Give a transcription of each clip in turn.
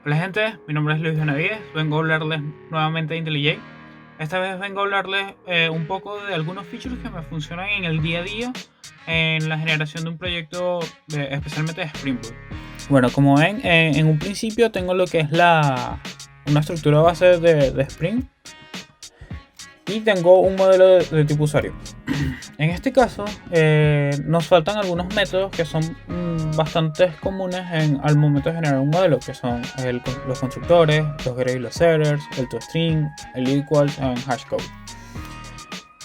Hola gente, mi nombre es Luis Benavides, vengo a hablarles nuevamente de IntelliJ. Esta vez vengo a hablarles un poco de algunos features que me funcionan en el día a día en la generación de un proyecto especialmente de Spring Boot. Bueno, como ven, en un principio tengo lo que es una estructura base de Spring y tengo un modelo de tipo usuario. En este caso, nos faltan algunos métodos que son bastante comunes al momento de generar un modelo, que son los constructores, los getters y los setters, el toString, el equals y hashcode.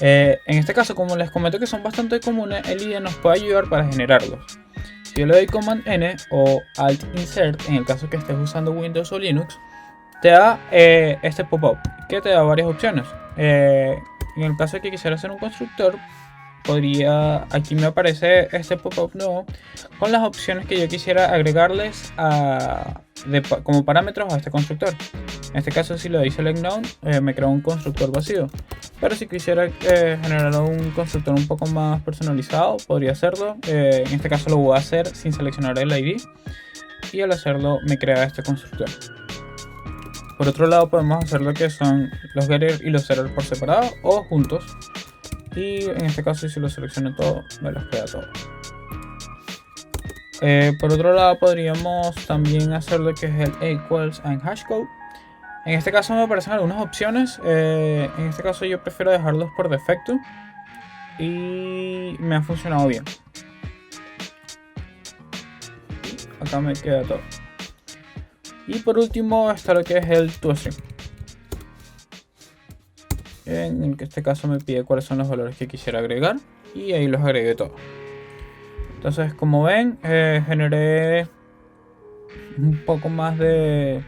En este caso, como les comento que son bastante comunes, el IDE nos puede ayudar para generarlos. Si yo le doy Command N o Alt Insert, en el caso que estés usando Windows o Linux, te da este pop-up que te da varias opciones. En el caso de que quisiera hacer un constructor, aquí me aparece este pop-up nuevo con las opciones que yo quisiera agregarles como parámetros a este constructor. En este caso, si le doy Select None, me crea un constructor vacío. Pero si quisiera generar un constructor un poco más personalizado, podría hacerlo. En este caso lo voy a hacer sin seleccionar el ID. Y al hacerlo me crea este constructor. Por otro lado, podemos hacer lo que son los getters y los setters por separado o juntos. Y en este caso, si lo selecciono todo, me los crea todo. Por otro lado, podríamos también hacer lo que es el equals and hashcode. En este caso me aparecen algunas opciones. En este caso yo prefiero dejarlos por defecto y me ha funcionado bien. Acá me queda todo. Y por último está lo que es el toString. En este caso me pide cuáles son los valores que quisiera agregar y ahí los agregué todos. Entonces, como ven, generé un poco más de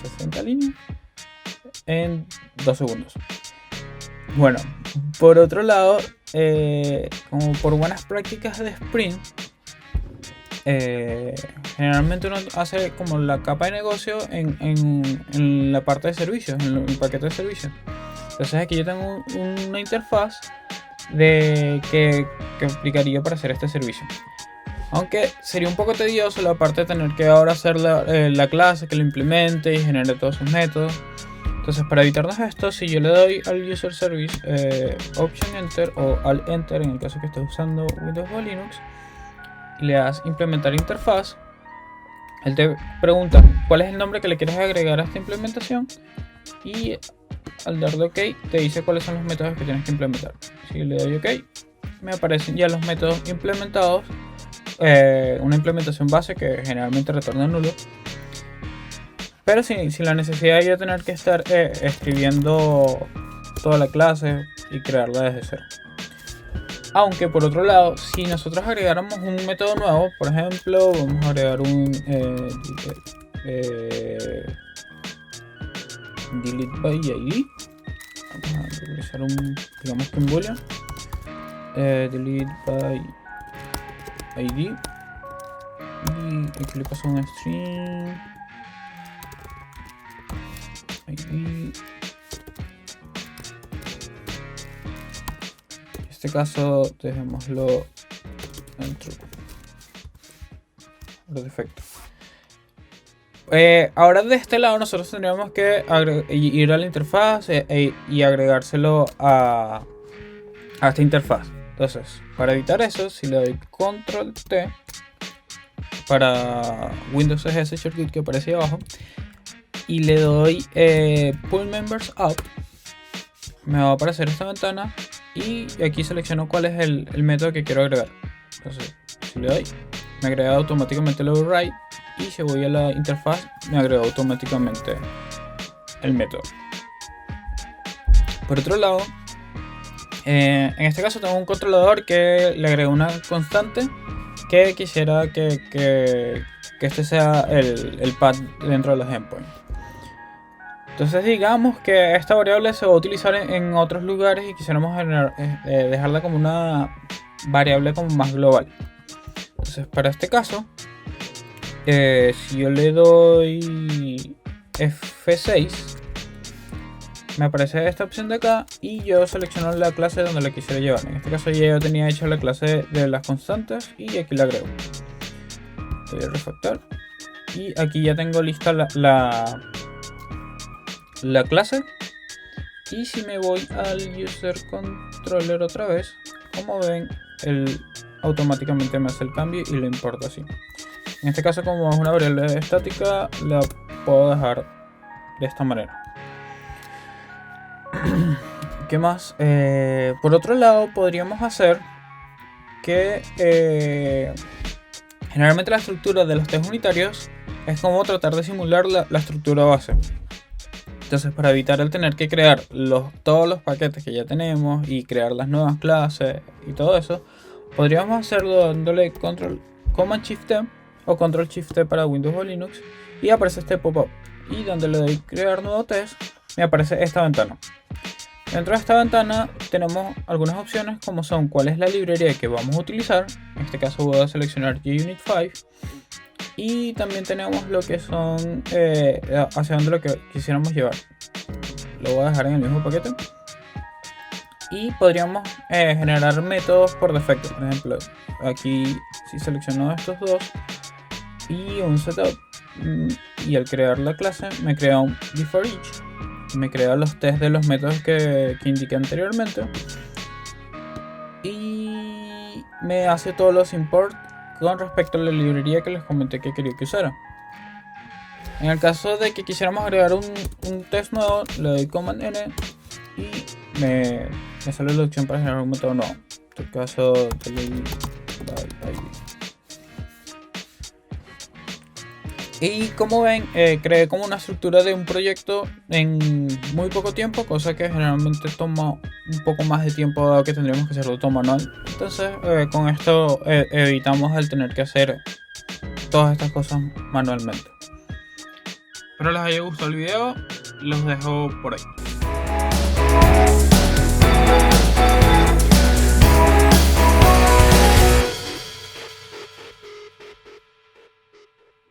60 líneas en 2 segundos. Bueno, por otro lado, como por buenas prácticas de Spring, generalmente uno hace como la capa de negocio en la parte de servicios, en el paquete de servicios. Entonces aquí yo tengo una interfaz que aplicaría para hacer este servicio. Aunque sería un poco tedioso la parte de tener que ahora hacer la clase que lo implemente y genere todos sus métodos. Entonces, para evitarnos esto, si yo le doy al user service option enter o al enter en el caso que estés usando Windows o Linux y le das implementar interfaz, él te pregunta cuál es el nombre que le quieres agregar a esta implementación y al darle OK te dice cuáles son los métodos que tienes que implementar. Si le doy OK, me aparecen ya los métodos implementados, una implementación base que generalmente retorna nulo, pero sin la necesidad de yo tener que estar escribiendo toda la clase y crearla desde cero. Aunque por otro lado, si nosotros agregáramos un método nuevo, por ejemplo, vamos a agregar un delete by ID. Vamos a utilizar digamos que un boolean. Delete by ID. Y aquí le paso un string. ID. En este caso, dejémoslo en true. Por defecto. Ahora de este lado nosotros tendríamos que ir a la interfaz y agregárselo a esta interfaz. Entonces, para evitar eso, si le doy Control T para Windows es ese shortcut que aparece ahí abajo y le doy Pull Members Up, me va a aparecer esta ventana y aquí selecciono cuál es el método que quiero agregar. Entonces, si le doy, me agrega automáticamente el override. Y si voy a la interfaz, me agrega automáticamente el método. Por otro lado, en este caso tengo un controlador que le agrego una constante que quisiera que este sea el path dentro de los endpoints. Entonces digamos que esta variable se va a utilizar en otros lugares y quisiéramos dejarla como una variable como más global. Entonces para este caso, si yo le doy F6, me aparece esta opción de acá y yo selecciono la clase donde la quisiera llevar. En este caso ya yo tenía hecho la clase de las constantes y aquí la agrego. Voy a refactar Y aquí ya tengo lista la clase. Y si me voy al user controller otra vez, como ven, él automáticamente me hace el cambio y lo importa así. En este caso, como es una variable estática, la puedo dejar de esta manera. ¿Qué más? Por otro lado, podríamos hacer que generalmente la estructura de los test unitarios es como tratar de simular la estructura base. Entonces, para evitar el tener que crear todos los paquetes que ya tenemos y crear las nuevas clases y todo eso, podríamos hacerlo dándole Command Shift T o Control Shift T para Windows o Linux, y aparece este pop-up. Y donde le doy crear nuevo test, me aparece esta ventana. Dentro de esta ventana tenemos algunas opciones, como son cuál es la librería que vamos a utilizar. En este caso voy a seleccionar JUnit 5. Y también tenemos lo que son hacia dónde lo que quisiéramos llevar. Lo voy a dejar en el mismo paquete. Y podríamos generar métodos por defecto. Por ejemplo, aquí si selecciono estos dos y un setup, y al crear la clase me crea un before each, me crea los tests de los métodos que indiqué anteriormente, y me hace todos los imports con respecto a la librería que les comenté que quería que usara. En el caso de que quisiéramos agregar un test nuevo, le doy Command N y me sale la opción para generar un método nuevo. En este caso, y como ven, creé como una estructura de un proyecto en muy poco tiempo, cosa que generalmente toma un poco más de tiempo, dado que tendríamos que hacerlo todo manual. Entonces con esto evitamos el tener que hacer todas estas cosas manualmente. Espero les haya gustado el video, los dejo por ahí.